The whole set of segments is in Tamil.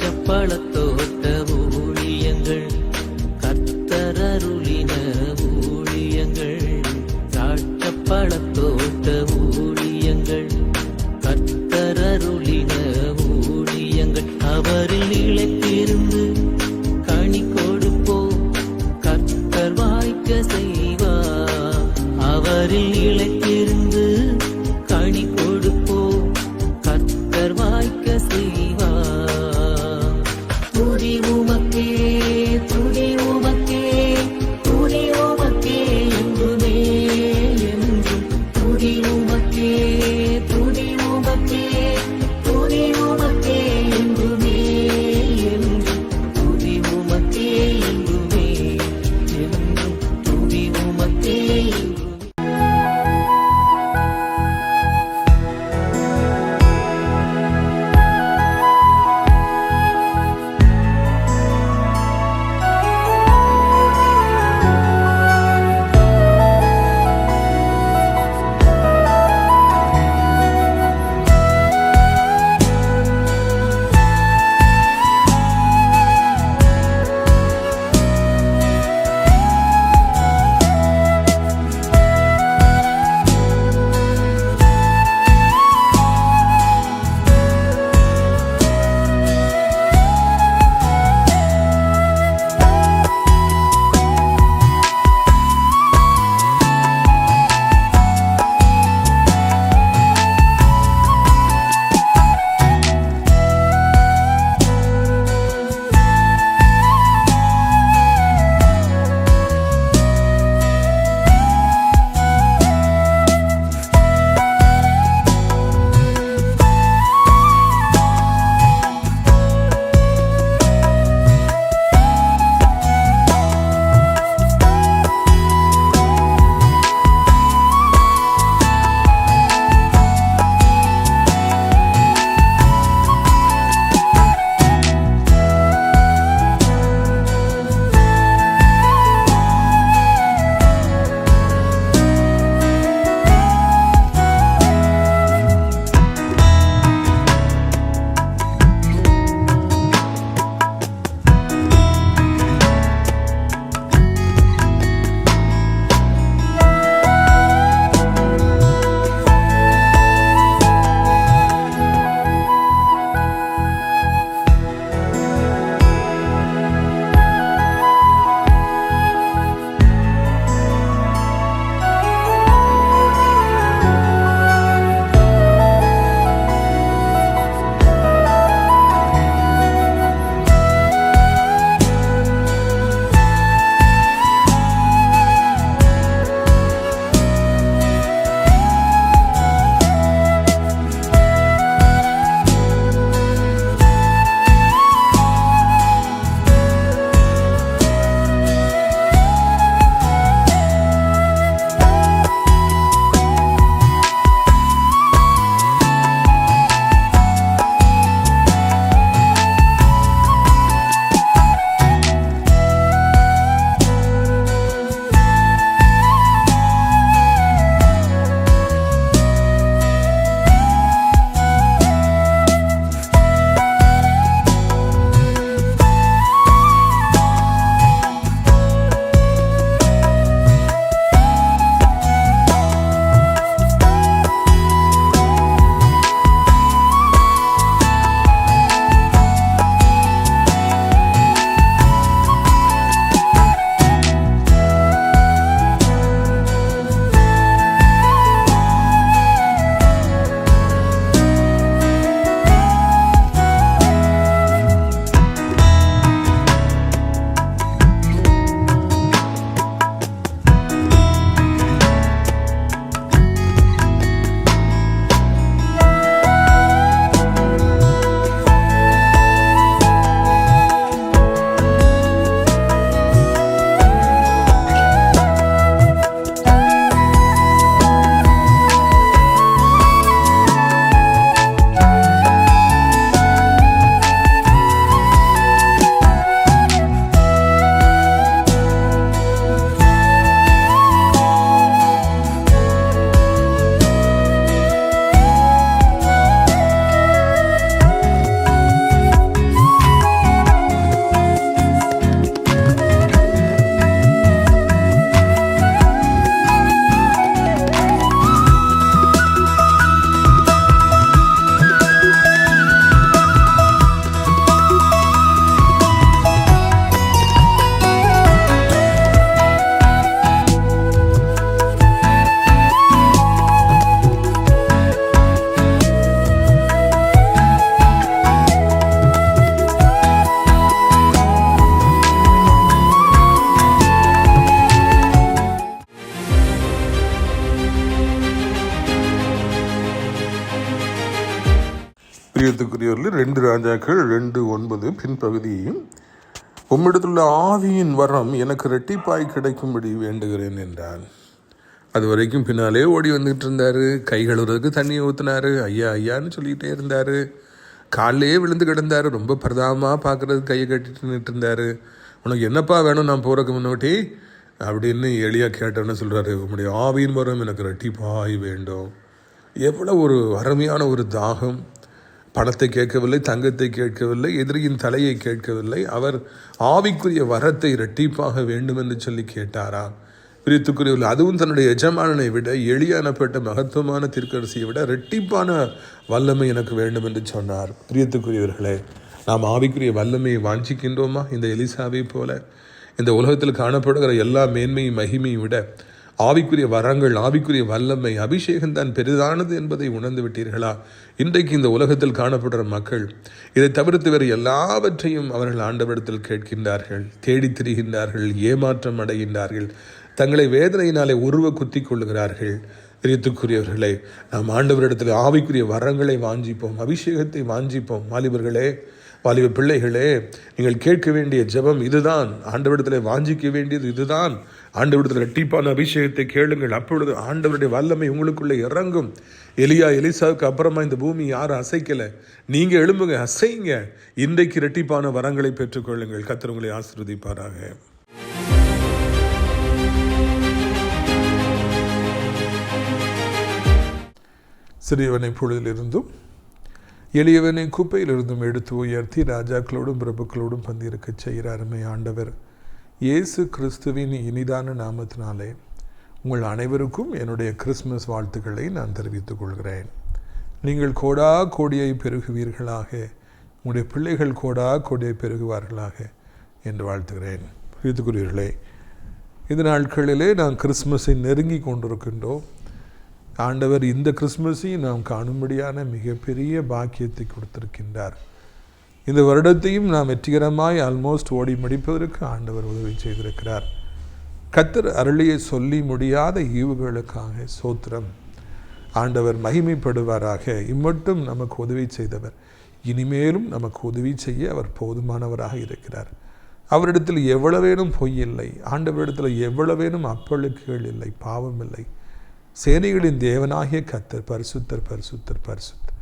திராட்சப்பழத்தோட்ட ஊழியங்கள் கர்த்தரருளின ஊழியங்கள் திராட்சப்பழத்தோட்ட ஊழியங்கள் கர்த்தரருளின ஊழியங்கள் அவரில் இழைத்திருந்து கனி கொடுப்போம் கர்த்தர் வாய்க்க செய்வார் அவரில் இழைத்திருந்து கனி கொடுப்போம் கர்த்தர் வாய்க்க செய்வார் ராஜாக்கள் 2:9 பின்பகுதியையும், உம்மிடத்துள்ள ஆவியின் வரம் எனக்கு இரட்டிப்பாய் கிடைக்கும்படி வேண்டுகிறேன் என்றான். அது வரைக்கும் பின்னாலே ஓடி வந்துட்டு இருந்தார். கை கழுவுறதுக்கு தண்ணியை ஊற்றினார். ஐயா ஐயான்னு சொல்லிகிட்டே இருந்தார். காலையே விழுந்து கிடந்தார். ரொம்ப பிரதாபமாக பார்க்குறதுக்கு கையை கட்டிட்டு நின்றுட்டு இருந்தார். உனக்கு என்னப்பா வேணும் நான் போகிறக்கு முன்னோட்டி அப்படின்னு எளியா கேட்டோன்னு சொல்கிறாரு, உங்களுடைய ஆவியின் வரம் எனக்கு இரட்டிப்பாய் வேண்டும். எவ்வளோ ஒரு அருமையான ஒரு தாகம். பணத்தை கேட்கவில்லை, தங்கத்தை கேட்கவில்லை, எதிரியின் தலையை கேட்கவில்லை. அவர் ஆவிக்குரிய வரத்தை இரட்டிப்பாக வேண்டும் என்று சொல்லி கேட்டாரா? பிரியத்துக்குரியவர்கள், அதுவும் தன்னுடைய எஜமானனை விட எளியானப்பட்ட மகத்துவமான தீர்க்கதரிசியை விட இரட்டிப்பான வல்லமை எனக்கு வேண்டும் என்று சொன்னார். பிரியத்துக்குரியவர்களே, நாம் ஆவிக்குரிய வல்லமையை வாஞ்சிக்கின்றோமா? இந்த எலிசாவை போல இந்த உலகத்தில் காணப்படுகிற எல்லா மேன்மையும் மகிமையும் விட ஆவிக்குரிய வரங்கள், ஆவிக்குரிய வல்லமை, அபிஷேகம் தான் பெரிதானது என்பதை உணர்ந்து விட்டீர்களா? இன்றைக்கு இந்த உலகத்தில் காணப்படுகிற மக்கள் இதை தவிர்த்து வேறு எல்லாவற்றையும் அவர்கள் ஆண்டவரிடத்தில் கேட்கின்றார்கள், தேடி திரிகின்றார்கள், ஏமாற்றம் அடைகின்றார்கள், தங்களை வேதனையினாலே உருவ குத்தி கொள்ளுகிறார்கள். பிரியத்துக்குரியவர்களே, நாம் ஆண்டவரிடத்தில் ஆவிக்குரிய வரங்களை வாஞ்சிப்போம், அபிஷேகத்தை வாஞ்சிப்போம். வாலிபர்களே, வாலிப பிள்ளைகளே, நீங்கள் கேட்க வேண்டிய ஜெபம் இதுதான். ஆண்டவரிடத்தில் வாஞ்சிக்க வேண்டியது இதுதான். ஆண்டவரிடத்தில் இரட்டிப்பான அபிஷேகத்தை கேளுங்கள். அப்பொழுது ஆண்டவருடைய வல்லமை உங்களுக்குள்ளே இறங்கும். எலிசாவுக்கு அப்புறமா இந்த பூமி யாரும் அசைக்கல. நீங்க எழும்புங்க, அசைங்க. இன்றைக்கு இரட்டிப்பான வரங்களை பெற்றுக்கொள்ளுங்கள். கர்த்தர் உங்களை ஆசீர்வதிப்பாராக. சிறியவனை பொழுதிலிருந்தும் எளியவனை குப்பையிலிருந்தும் எடுத்து உயர்த்தி ராஜாக்களோடும் பிரபுக்களோடும் பந்திருக்க செய்கிற அருமை ஆண்டவர் இயேசு கிறிஸ்துவின் இனிதான நாமத்தினாலே உங்கள் அனைவருக்கும் என்னுடைய கிறிஸ்மஸ் வாழ்த்துக்களை நான் தெரிவித்துக் கொள்கிறேன். நீங்கள் கோடா கோடியை பெருகுவீர்களாக, உங்களுடைய பிள்ளைகள் கோடா கோடியை பெருகுவார்களாக என்று வாழ்த்துகிறேன். புரிந்துகொள்வீர்களே, இந்த நாட்களிலே நாம் கிறிஸ்மஸை நெருங்கி கொண்டிருக்கின்றோம். ஆண்டவர் இந்த கிறிஸ்மஸையும் நாம் காணும்படியான மிகப்பெரிய பாக்கியத்தை கொடுத்திருக்கின்றார். இந்த வருடத்தையும் நாம் வெற்றிகரமாய் ஆல்மோஸ்ட் ஓடி முடிப்பதற்கு ஆண்டவர் உதவி செய்திருக்கிறார். கர்த்தர் அருளியை சொல்லி முடியாத ஈவுகளுக்காக சோத்திரம். ஆண்டவர் மகிமைப்படுவாராக. இம்மட்டும் நமக்கு உதவி செய்தவர் இனிமேலும் நமக்கு உதவி செய்ய அவர் போதுமானவராக இருக்கிறார். அவரிடத்தில் எவ்வளவேனும் பொய் இல்லை, ஆண்டவரிடத்தில் எவ்வளவேனும் அப்பழுக்குகள் இல்லை, பாவம் இல்லை. சேனைகளின் தேவனாகிய கர்த்தர் பரிசுத்தர், பரிசுத்தர், பரிசுத்தர்.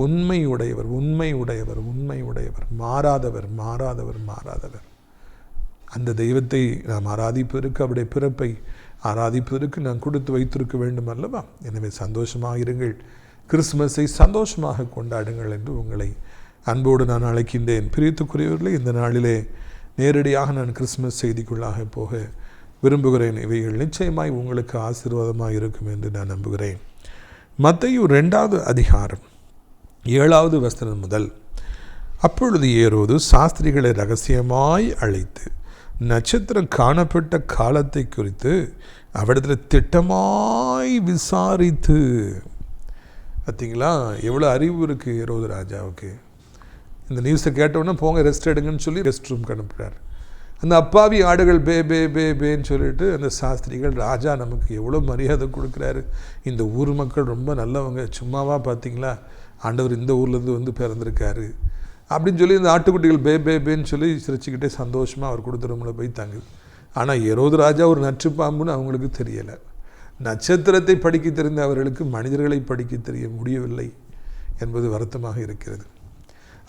உண்மை உடையவர், உண்மை உடையவர், உண்மை உடையவர், மாறாதவர், மாறாதவர், மாறாதவர். அந்த தெய்வத்தை நாம் ஆராதிப்பதற்கு, அவருடைய பிறப்பை ஆராதிப்பதற்கு நாம் கொடுத்து வைத்திருக்க வேண்டும் அல்லவா? எனவே சந்தோஷமாக இருங்கள், கிறிஸ்மஸை சந்தோஷமாக கொண்டாடுங்கள் என்று உங்களை அன்போடு நான் அழைக்கின்றேன். பிரியத்துக்குரியவர்களே, இந்த நாளிலே நேரடியாக நான் கிறிஸ்மஸ் செய்திக்குள்ளாக போக விரும்புகிறேன். இவைகள் நிச்சயமாய் உங்களுக்கு ஆசீர்வாதமாக இருக்கும் என்று நான் நம்புகிறேன். மத்தேயு 2வது அதிகாரம் 7வது வசனம் முதல். அப்பொழுது ஏரோது சாஸ்திரிகளை ரகசியமாய் அழைத்து நட்சத்திரம் காணப்பட்ட காலத்தை குறித்து அவரிடத்தில் திட்டமாய் விசாரித்து. பார்த்தீங்களா, எவ்வளோ அறிவு இருக்குது ஏரோது ராஜாவுக்கு. இந்த நியூஸை கேட்டவுடனே போங்க ரெஸ்ட் எடுங்கன்னு சொல்லி ரெஸ்ட் ரூம்க்கு அனுப்புகிறார். அந்த அப்பாவி ஆடுகள் பே பே பே பேன்னு சொல்லிட்டு அந்த சாஸ்திரிகள், ராஜா நமக்கு எவ்வளோ மரியாதை கொடுக்குறாரு, இந்த ஊர் மக்கள் ரொம்ப நல்லவங்க, சும்மாவா பார்த்தீங்களா ஆண்டவர் இந்த ஊர்லேருந்து வந்து பிறந்திருக்காரு அப்படின்னு சொல்லி இந்த ஆட்டுக்குட்டிகள் பே பே பேன்னு சொல்லி சிரிச்சுக்கிட்டே சந்தோஷமாக அவர் கொடுத்த ரூமில் போய் தங்குது. ஆனால் ஏரோது ராஜா ஒரு நச்சு பாம்புன்னு அவங்களுக்கு தெரியலை. நட்சத்திரத்தை படிக்க தெரிந்த அவர்களுக்கு மனிதர்களை படிக்க தெரிய முடியவில்லை என்பது வருத்தமாக இருக்கிறது.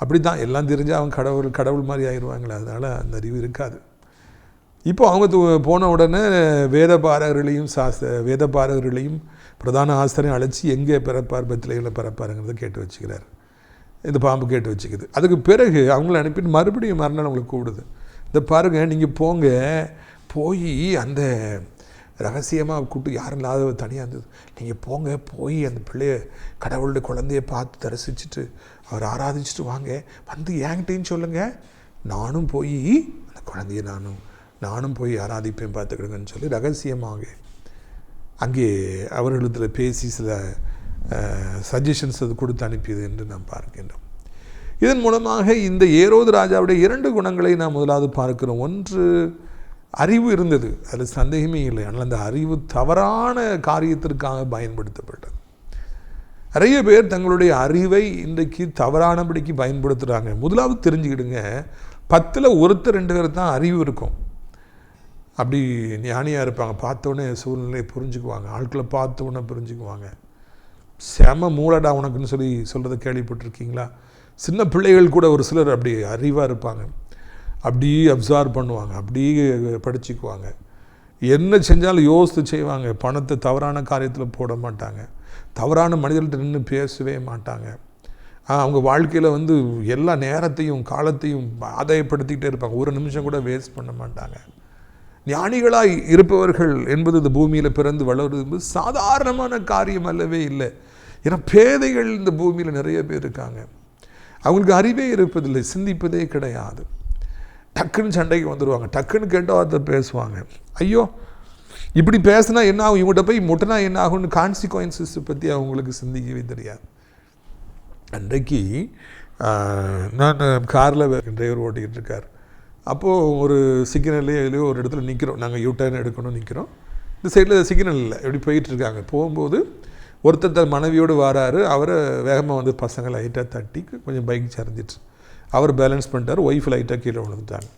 அப்படி தான் எல்லாம் தெரிஞ்சால் அவங்க கடவுள் மாதிரி ஆயிடுவாங்களே, அதனால் அந்த அறிவு இருக்காது. இப்போ அவங்க போன உடனே வேதபாரகர்களையும் பிரதான ஆசிரியரையும் அழைச்சி எங்கே பிறப்பார், பெத்லகேமில் பிறப்பாருங்கிறத கேட்டு வச்சுக்கிறார். இந்த பாம்பு கேட்டு வச்சுக்குது. அதுக்கு பிறகு அவங்கள அனுப்பிட்டு மறுபடியும் மறுநாள் அவங்களை கூப்பிடுது. இந்த பாருங்கள், நீங்கள் போங்க, போய் அந்த ரகசியமாக கூப்பிட்டு யாரும் இல்லாத தனியாக இருந்தது, நீங்கள் போங்க, போய் அந்த பிள்ளைய கடவுளுடைய குழந்தைய பார்த்து தரிசிச்சுட்டு அவர் ஆராதிச்சுட்டு வாங்க, வந்து என்கிட்டையும் சொல்லுங்கள், நானும் போய் அந்த குழந்தைய நானும் போய் ஆராதிப்பேன் பார்த்துக்கிடுங்கன்னு சொல்லி ரகசியமாக அங்கே அவர்களிடத்தில் பேசி சில சஜஷன்ஸ் அது கொடுத்து அனுப்பியது என்று நாம் பார்க்கின்றோம். இதன் மூலமாக இந்த ஏரோது ராஜாவுடைய 2 குணங்களை நாம் முதலாவது பார்க்கிறோம். ஒன்று, அறிவு இருந்தது, அதில் சந்தேகமே இல்லை. ஆனால் அந்த அறிவு தவறான காரியத்திற்காக பயன்படுத்தப்பட்டது. நிறைய பேர் தங்களுடைய அறிவை இன்றைக்கு தவறானபடிக்கு பயன்படுத்துகிறாங்க. முதலாவது தெரிஞ்சுக்கிடுங்க, 10ல் ஒருத்தர் 2 பேர் தான் அறிவு இருக்கும். அப்படி ஞானியாக இருப்பாங்க, பார்த்தோன்னே சூழ்நிலையை புரிஞ்சுக்குவாங்க, ஆட்களை பார்த்தோன்னே புரிஞ்சுக்குவாங்க. செம மூலடா உனக்குன்னு சொல்கிறத கேள்விப்பட்டிருக்கீங்களா? சின்ன பிள்ளைகள் கூட ஒரு சிலர் அப்படி அறிவாக இருப்பாங்க, அப்படியே அப்சார்வ் பண்ணுவாங்க, அப்படியே படிச்சுக்குவாங்க. என்ன செஞ்சாலும் யோசித்து செய்வாங்க. பணத்தை தவறான காரியத்தில் போட மாட்டாங்க, தவறான மனிதர்கள்ட்ட நின்று பேசவே மாட்டாங்க. அவங்க வாழ்க்கையில் எல்லா நேரத்தையும் காலத்தையும் ஆதாயப்படுத்திக்கிட்டே இருப்பாங்க, ஒரு நிமிஷம் கூட வேஸ்ட் பண்ண மாட்டாங்க. ஞானிகளாய் இருப்பவர்கள் என்பது இந்த பூமியில் பிறந்து வளர்வது என்பது சாதாரணமான காரியம் அல்லவே இல்லை. ஏன்னா பேதைகள் இந்த பூமியில் நிறைய பேர் இருக்காங்க. அவங்களுக்கு அறிவே இருப்பதில்லை, சிந்திப்பதே கிடையாது. டக்குன்னு சண்டைக்கு வந்துடுவாங்க, டக்குன்னு கெட்ட வார்த்தை பேசுவாங்க. ஐயோ இப்படி பேசினா என்ன ஆகும், இவங்கள்ட்ட போய் முட்டினா என்ன ஆகும்னு கான்சிக்வன்சஸ் பற்றி அவங்களுக்கு சிந்திக்கவே தெரியாது. அன்றைக்கு நான் காரில் டிரைவர் ஓட்டிக்கிட்டு இருக்கார். அப்போது ஒரு சிக்னல்லையோ இல்லையோ ஒரு இடத்துல நிற்கிறோம், நாங்கள் யூட்டர்ன் எடுக்கணும் நிற்கிறோம். இந்த சைடில் சிக்னல் இல்லை, எப்படி போயிட்டுருக்காங்க. போகும்போது ஒருத்தர் மனைவியோடு வராரு. அவரை வேகமாக பசங்க லைட்டாக தட்டி கொஞ்சம் பைக் சரிஞ்சிட்டு அவர் பேலன்ஸ் பண்ணிட்டார், ஒய்ஃப் லைட்டாக கீழே விழுந்துட்டாங்க.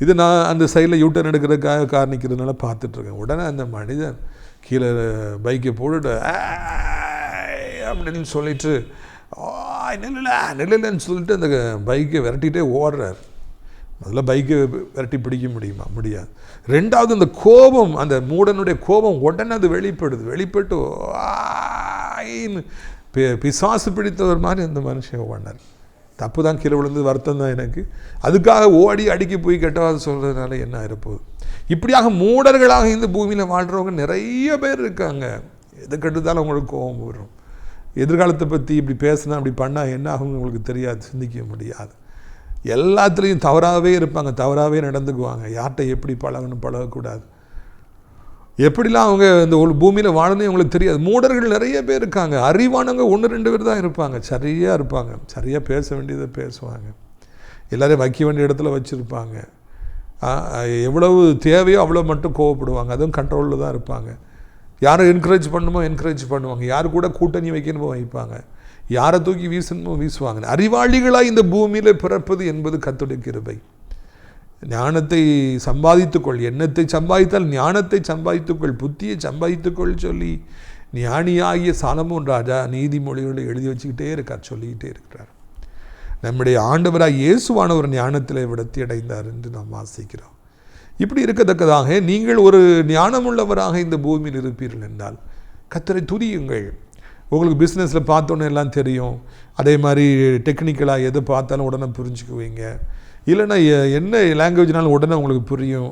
இது நான் அந்த சைடில் யூட்டர்ன் எடுக்கிறதுக்காக கார் நிற்கிறதுனால பார்த்துட்ருக்கேன். உடனே அந்த மனிதன் கீழே பைக்கை போட்டுட்டு அப்படின்னு சொல்லிட்டு நில்லன்னு சொல்லிட்டு அந்த பைக்கை விரட்டிகிட்டே ஓடுறார். முதல்ல பைக்கை விரட்டி பிடிக்க முடியுமா? முடியாது. ரெண்டாவது அந்த கோபம், அந்த மூடனுடைய கோபம் உடனே அது வெளிப்பட்டு பிசாசு பிடித்தவர் மாதிரி அந்த மனுஷன் ஓடினார். தப்பு தான், கீழே விழுந்து வருத்தம் தான் எனக்கு. அதுக்காக ஓடி அடிக்க போய் கெட்டவாது சொல்கிறதுனால என்ன ஆகிருப்போகுது? இப்படியாக மூடர்களாக இந்த பூமியில் வாழ்கிறவங்க நிறைய பேர் இருக்காங்க. எது கெட்டுதாலும் அவங்களுக்கு கோபம் வரும். எதிர்காலத்தை பற்றி இப்படி பேசினா அப்படி பண்ணால் என்ன ஆகும் உங்களுக்கு தெரியாது, சிந்திக்க முடியாது. எல்லாத்துலேயும் தவறாகவே இருப்பாங்க, தவறாகவே நடந்துக்குவாங்க. யார்கிட்ட எப்படி பழகக்கூடாது, எப்படிலாம் அவங்க இந்த ஒரு பூமியில் வாழணும் அவங்களுக்கு தெரியாது. மூடர்கள் நிறைய பேர் இருக்காங்க. அறிவானவங்க 1-2 பேர் தான் இருப்பாங்க, சரியாக இருப்பாங்க, சரியாக பேச வேண்டியதை பேசுவாங்க, எல்லோரையும் வைக்க வேண்டிய இடத்துல வச்சுருப்பாங்க. எவ்வளவு தேவையோ அவ்வளோ மட்டும் கோவப்படுவாங்க, அதுவும் கண்ட்ரோலில் தான் இருப்பாங்க. யாரை என்கரேஜ் பண்ணுவாங்க, யார் கூட கூட்டணி வைக்கணுமோ வைப்பாங்க, யாரை தூக்கி வீசணுமோ வீசுவாங்க. அறிவாளிகளாக இந்த பூமியில் பிறப்பது என்பது கர்த்தருடைய கிருபை. ஞானத்தை சம்பாதித்துக்கொள், எண்ணத்தை சம்பாதித்தால் ஞானத்தை சம்பாதித்துக்கொள், புத்தியை சம்பாதித்துக்கொள் சொல்லி ஞானியாகிய சாலமோன் ராஜா நீதிமொழிகளை எழுதி வச்சுக்கிட்டே இருக்கார், சொல்லிக்கிட்டே இருக்கிறார். நம்முடைய ஆண்டவராக இயேசுவானவர் ஞானத்தில் விடத்தி அடைந்தார் என்று நாம் வாசிக்கிறோம். இப்படி இருக்கத்தக்கதாக நீங்கள் ஒரு ஞானமுள்ளவராக இந்த பூமியில் இருப்பீர்கள் என்றால் கர்த்தரை துதியுங்கள். உங்களுக்கு பிஸ்னஸில் பார்த்தோன்னே எல்லாம் தெரியும், அதே மாதிரி டெக்னிக்கலாக எதை பார்த்தாலும் உடனே புரிஞ்சுக்குவீங்க. இல்லைன்னா என்ன லாங்குவேஜ்னாலும் உடனே உங்களுக்கு புரியும்.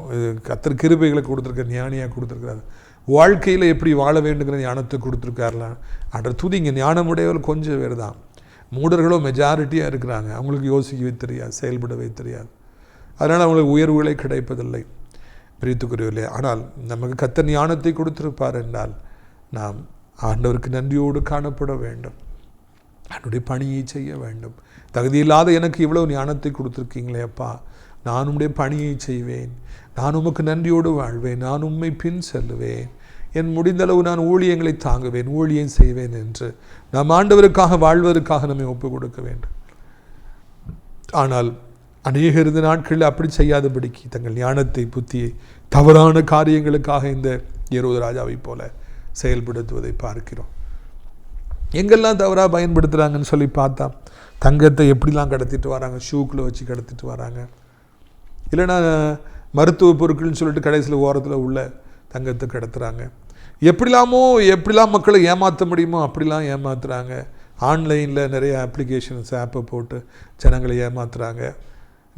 கர்த்தர் கிருபைகளை கொடுத்துருக்கார், ஞானியாக கொடுத்துருக்காரு. வாழ்க்கையில் எப்படி வாழ வேண்டுங்கிற ஞானத்தை கொடுத்துருக்காருலாம் அன்ற துதிங்க. ஞானமுடையவர் கொஞ்சம் பேர் தான், மூடர்களோ மெஜாரிட்டியாக இருக்கிறாங்க. அவங்களுக்கு யோசிக்கவே தெரியாது, செயல்படவே தெரியாது. அதனால் அவங்களுக்கு உயர்வுகளே கிடைப்பதில்லை, பிரித்துக்குரியவில்லை. ஆனால் நமக்கு கர்த்தர் ஞானத்தை கொடுத்திருப்பார் என்றால் நாம் ஆண்டவருக்கு நன்றியோடு காணப்பட வேண்டும், அவனுடைய பணியை செய்ய வேண்டும். தகுதியில்லாத எனக்கு இவ்வளவு ஞானத்தை கொடுத்துருக்கீங்களே அப்பா, நான் உம்முடைய பணியை செய்வேன், நான் உமக்கு நன்றியோடு வாழ்வேன், நான் உம்மை பின் செல்லுவேன், என் முடிந்தளவு நான் ஊழியங்களை தாங்குவேன், ஊழியம் செய்வேன் என்று நாம் ஆண்டவருக்காக வாழ்வதற்காக நம்மை ஒப்புக் கொடுக்க வேண்டும். ஆனால் அநேகர் இந்த நாட்களில் அப்படி செய்யாதபடிக்கு தங்கள் ஞானத்தை புத்தியை தவறான காரியங்களுக்காக இந்த ஏரோது ராஜாவை போல செயல்படுத்துவதை பார்க்கிறோம். எங்கெல்லாம் தவறாக பயன்படுத்துகிறாங்கன்னு சொல்லி பார்த்தா, தங்கத்தை எப்படிலாம் கடத்திட்டு வராங்க, ஷூக்கில் வச்சு கடத்திட்டு வராங்க. இல்லைன்னா மருத்துவ பொருட்கள்னு சொல்லிட்டு கடைசியில் ஓரத்தில் உள்ள தங்கத்தை கடத்துகிறாங்க. எப்படிலாம் மக்களை ஏமாற்ற முடியுமோ அப்படிலாம் ஏமாத்துறாங்க. ஆன்லைனில் நிறைய அப்ளிகேஷன்ஸ் ஆப்பை போட்டு ஜனங்களை ஏமாத்துறாங்க.